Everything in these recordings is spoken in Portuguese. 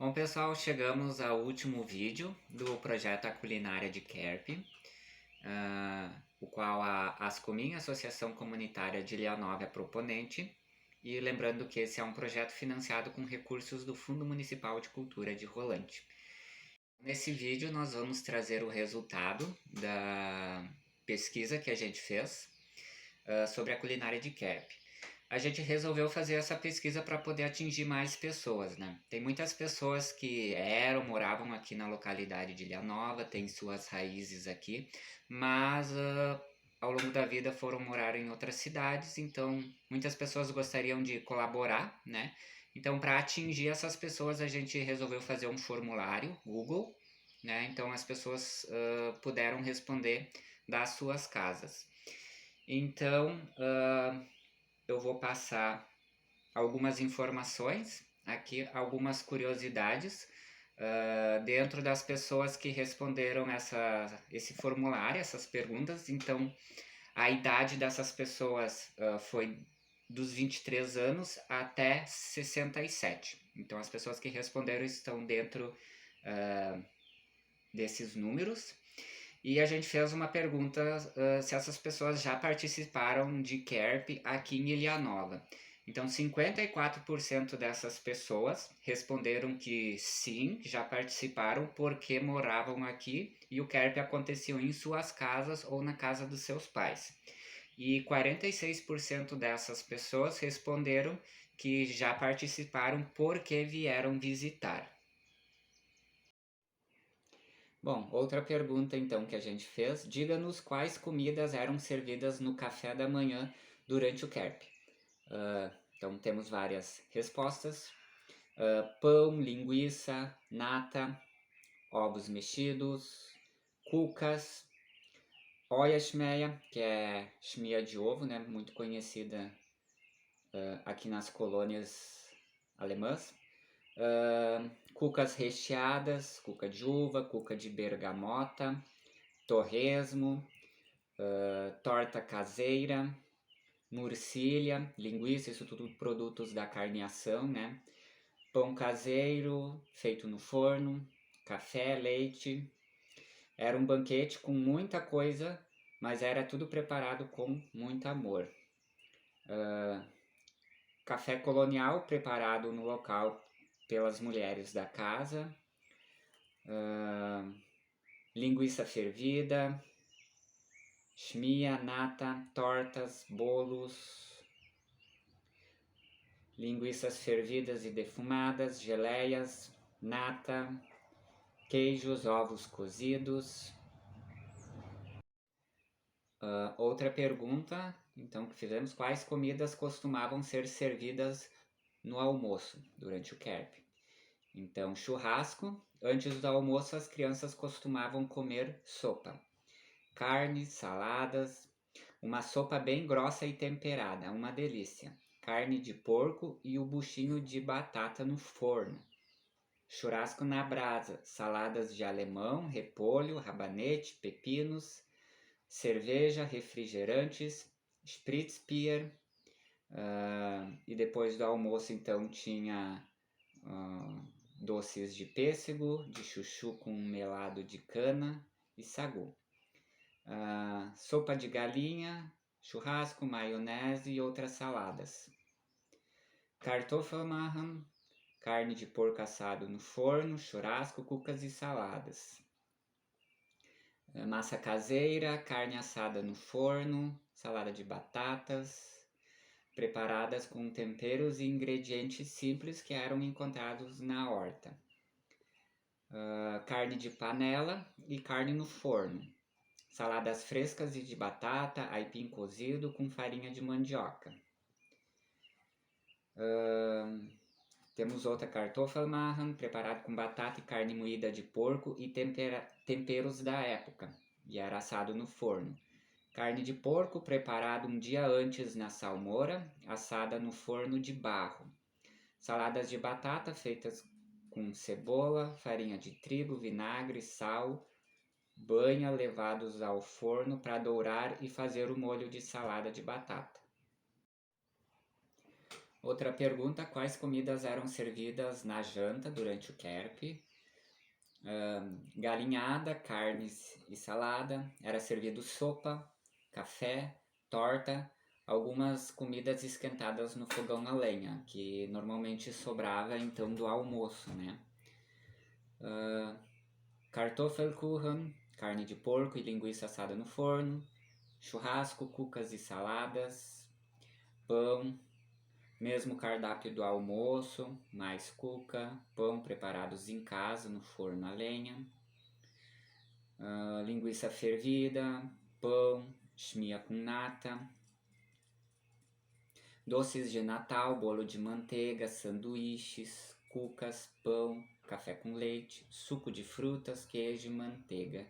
Bom, pessoal, chegamos ao último vídeo do projeto A Culinária de Kerp, o qual a Ascomin, Associação Comunitária de Ilhanova, é proponente. E lembrando que esse é um projeto financiado com recursos do Fundo Municipal de Cultura de Rolante. Nesse vídeo nós vamos trazer o resultado da pesquisa que a gente fez sobre a culinária de Kerp. A gente resolveu fazer essa pesquisa para poder atingir mais pessoas, né? Tem muitas pessoas que moravam aqui na localidade de Ilhanova, têm suas raízes aqui, mas ao longo da vida foram morar em outras cidades, então muitas pessoas gostariam de colaborar, né? Então, para atingir essas pessoas, a gente resolveu fazer um formulário Google, né? Então, as pessoas puderam responder das suas casas. Então, eu vou passar algumas informações aqui, algumas curiosidades dentro das pessoas que responderam esse formulário, essas perguntas. Então, a idade dessas pessoas foi dos 23 anos até 67. Então, as pessoas que responderam estão dentro desses números. E a gente fez uma pergunta se essas pessoas já participaram de Kerp aqui em Ilhanova. Então, 54% dessas pessoas responderam que sim, já participaram porque moravam aqui e o Kerp aconteceu em suas casas ou na casa dos seus pais. E 46% dessas pessoas responderam que já participaram porque vieram visitar. Bom, outra pergunta então que a gente fez, diga-nos quais comidas eram servidas no café da manhã durante o Kerp. Então temos várias respostas, pão, linguiça, nata, ovos mexidos, cucas, oiashmeia, que é chmia de ovo, né, muito conhecida aqui nas colônias alemãs, cucas recheadas, cuca de uva, cuca de bergamota, torresmo, torta caseira, murcilha, linguiça, isso tudo produtos da carneação, né? Pão caseiro, feito no forno, café, leite. Era um banquete com muita coisa, mas era tudo preparado com muito amor. Café colonial preparado no local pelas mulheres da casa. Linguiça fervida, chmia, nata, tortas, bolos, linguiças fervidas e defumadas, geleias, nata, queijos, ovos cozidos. Outra pergunta, então, que fizemos, quais comidas costumavam ser servidas no almoço, durante o Kerp? Então, churrasco. Antes do almoço, as crianças costumavam comer sopa. Carne, saladas, uma sopa bem grossa e temperada, uma delícia. Carne de porco e o buchinho de batata no forno. Churrasco na brasa, saladas de alemão, repolho, rabanete, pepinos, cerveja, refrigerantes, Spritzbier. E depois do almoço, então, tinha doces de pêssego, de chuchu com melado de cana e sagu. Sopa de galinha, churrasco, maionese e outras saladas. Kartoffelmachen, carne de porco assado no forno, churrasco, cucas e saladas. Massa caseira, carne assada no forno, salada de batatas, preparadas com temperos e ingredientes simples que eram encontrados na horta. Carne de panela e carne no forno. Saladas frescas e de batata, aipim cozido com farinha de mandioca. Temos outra Kartoffelmachen, preparado com batata e carne moída de porco e temperos da época, e era assado no forno. Carne de porco preparado um dia antes na salmoura, assada no forno de barro. Saladas de batata feitas com cebola, farinha de trigo, vinagre, sal, banha levados ao forno para dourar e fazer o molho de salada de batata. Outra pergunta, quais comidas eram servidas na janta durante o Kerp? Galinhada, carnes e salada, era servido sopa, café, torta, algumas comidas esquentadas no fogão a lenha, que normalmente sobrava então do almoço, né? Kartoffelkuchen, carne de porco e linguiça assada no forno, churrasco, cucas e saladas, pão, mesmo cardápio do almoço, mais cuca, pão preparados em casa no forno a lenha, linguiça fervida, pão, chimia com nata, doces de Natal, bolo de manteiga, sanduíches, cucas, pão, café com leite, suco de frutas, queijo e manteiga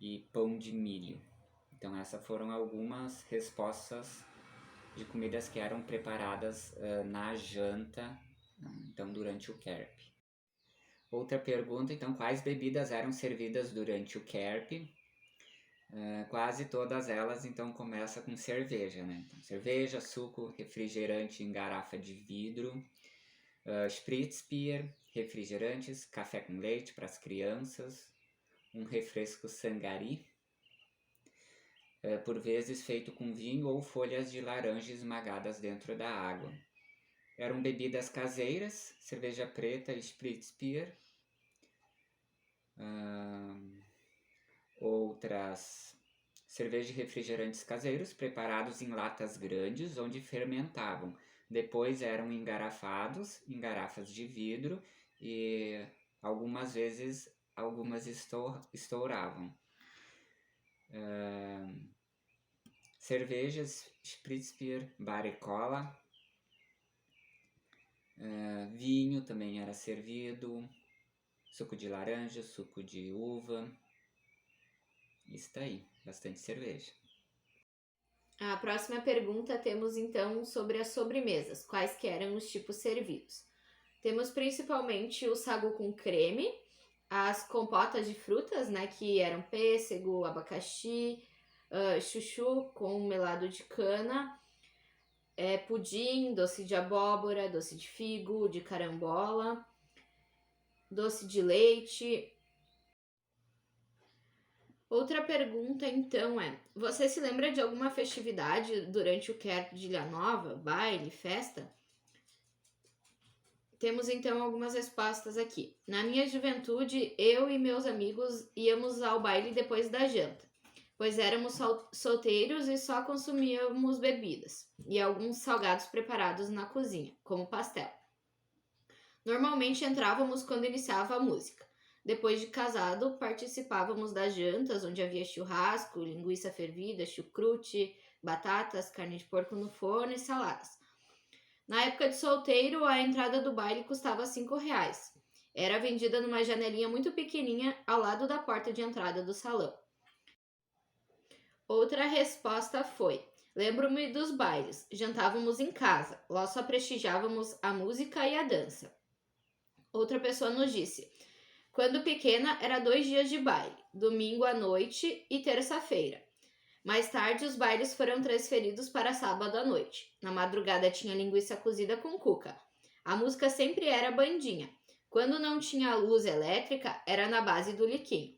e pão de milho. Então essas foram algumas respostas de comidas que eram preparadas na janta, então durante o Kerp. Outra pergunta, então, quais bebidas eram servidas durante o Kerp? Quase todas elas, então, começam com cerveja, né? Então, cerveja, suco, refrigerante em garrafa de vidro, Spritzbier, refrigerantes, café com leite para as crianças, um refresco Sangari, por vezes feito com vinho ou folhas de laranja esmagadas dentro da água. Eram bebidas caseiras, cerveja preta, Spritzbier, outras cerveja e refrigerantes caseiros preparados em latas grandes onde fermentavam. Depois eram engarafados em garrafas de vidro e algumas vezes algumas estouravam. Cervejas Spritzbier, bar e cola, vinho também era servido, suco de laranja, suco de uva. Isso aí, bastante cerveja. A próxima pergunta temos então sobre as sobremesas, quais que eram os tipos servidos. Temos principalmente o sagu com creme, as compotas de frutas, né, que eram pêssego, abacaxi, chuchu com melado de cana, pudim, doce de abóbora, doce de figo, de carambola, doce de leite. Outra pergunta então é, você se lembra de alguma festividade durante o Kerp de Ilha Nova, baile, festa? Temos então algumas respostas aqui. Na minha juventude, eu e meus amigos íamos ao baile depois da janta, pois éramos solteiros e só consumíamos bebidas e alguns salgados preparados na cozinha, como pastel. Normalmente entrávamos quando iniciava a música. Depois de casado, participávamos das jantas, onde havia churrasco, linguiça fervida, chucrute, batatas, carne de porco no forno e saladas. Na época de solteiro, a entrada do baile custava R$5. Era vendida numa janelinha muito pequenininha ao lado da porta de entrada do salão. Outra resposta foi: lembro-me dos bailes, jantávamos em casa, lá só prestigiávamos a música e a dança. Outra pessoa nos disse: quando pequena era 2 dias de baile, domingo à noite e terça-feira. Mais tarde, os bailes foram transferidos para sábado à noite. Na madrugada tinha linguiça cozida com cuca. A música sempre era bandinha. Quando não tinha luz elétrica, era na base do liquinho.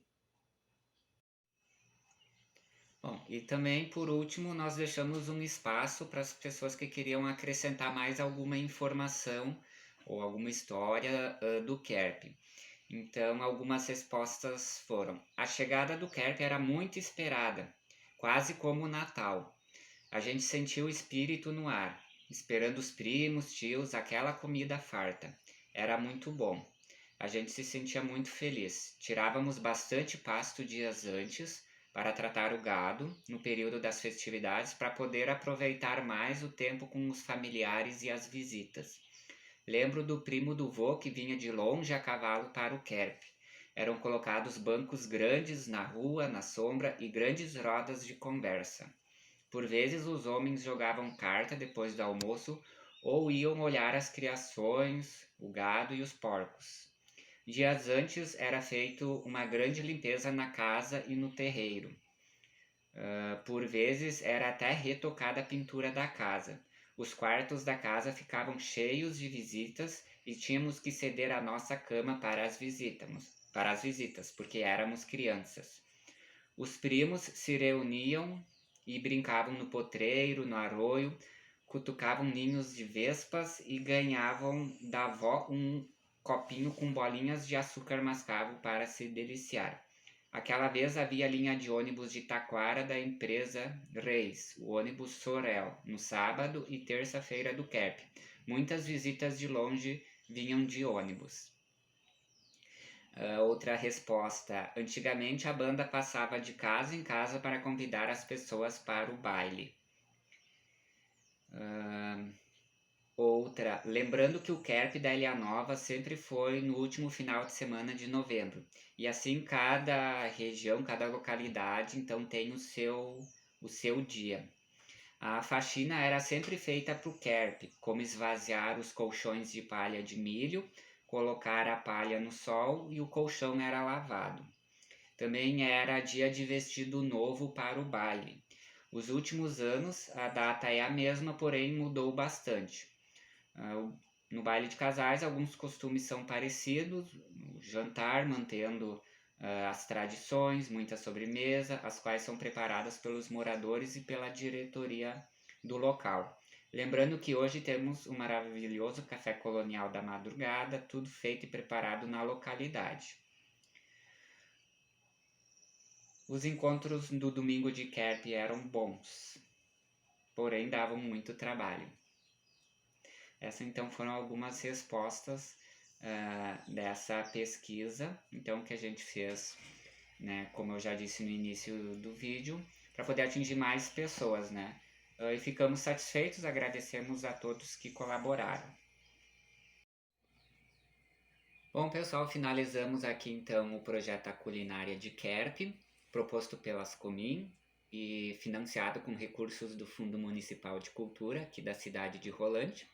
Bom, e também, por último, nós deixamos um espaço para as pessoas que queriam acrescentar mais alguma informação ou alguma história do Kerp. Então, algumas respostas foram: a chegada do Kerp era muito esperada, quase como o Natal. A gente sentiu o espírito no ar, esperando os primos, tios, aquela comida farta. Era muito bom. A gente se sentia muito feliz. Tirávamos bastante pasto dias antes para tratar o gado no período das festividades para poder aproveitar mais o tempo com os familiares e as visitas. Lembro do primo do vô que vinha de longe a cavalo para o Kerp. Eram colocados bancos grandes na rua, na sombra e grandes rodas de conversa. Por vezes os homens jogavam carta depois do almoço ou iam olhar as criações, o gado e os porcos. Dias antes era feito uma grande limpeza na casa e no terreiro. Por vezes era até retocada a pintura da casa. Os quartos da casa ficavam cheios de visitas e tínhamos que ceder a nossa cama para as visitas, porque éramos crianças. Os primos se reuniam e brincavam no potreiro, no arroio, cutucavam ninhos de vespas e ganhavam da avó um copinho com bolinhas de açúcar mascavo para se deliciar. Aquela vez havia a linha de ônibus de Taquara da empresa Reis, o ônibus Sorel, no sábado e terça-feira do Kerp. Muitas visitas de longe vinham de ônibus. Outra resposta. Antigamente a banda passava de casa em casa para convidar as pessoas para o baile. Outra. Lembrando que o Kerp da Ilha Nova sempre foi no último final de semana de novembro. E assim cada região, cada localidade, então tem o seu dia. A faxina era sempre feita para o Kerp, como esvaziar os colchões de palha de milho, colocar a palha no sol e o colchão era lavado. Também era dia de vestido novo para o baile. Os últimos anos a data é a mesma, porém mudou bastante. No baile de casais, alguns costumes são parecidos, o jantar mantendo as tradições, muita sobremesa, as quais são preparadas pelos moradores e pela diretoria do local. Lembrando que hoje temos o maravilhoso café colonial da madrugada, tudo feito e preparado na localidade. Os encontros do domingo de Kerp eram bons, porém davam muito trabalho. Essas então foram algumas respostas dessa pesquisa, então, que a gente fez, né, como eu já disse no início do vídeo, para poder atingir mais pessoas, né? E ficamos satisfeitos, agradecemos a todos que colaboraram. Bom, pessoal, finalizamos aqui então o projeto A Culinária de Kerp, proposto pela Ascomin e financiado com recursos do Fundo Municipal de Cultura, aqui da cidade de Rolante.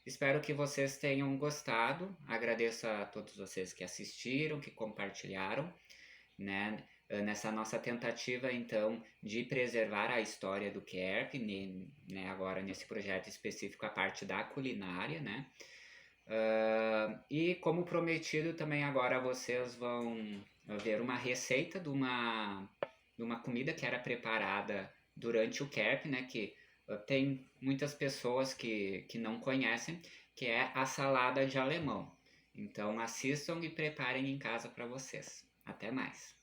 Espero que vocês tenham gostado, agradeço a todos vocês que assistiram, que compartilharam, né, nessa nossa tentativa, então, de preservar a história do Kerp, né, agora nesse projeto específico a parte da culinária, né, e como prometido também agora vocês vão ver uma receita de uma comida que era preparada durante o Kerp, né, que tem muitas pessoas que não conhecem, que é a salada de alemão. Então assistam e preparem em casa para vocês. Até mais!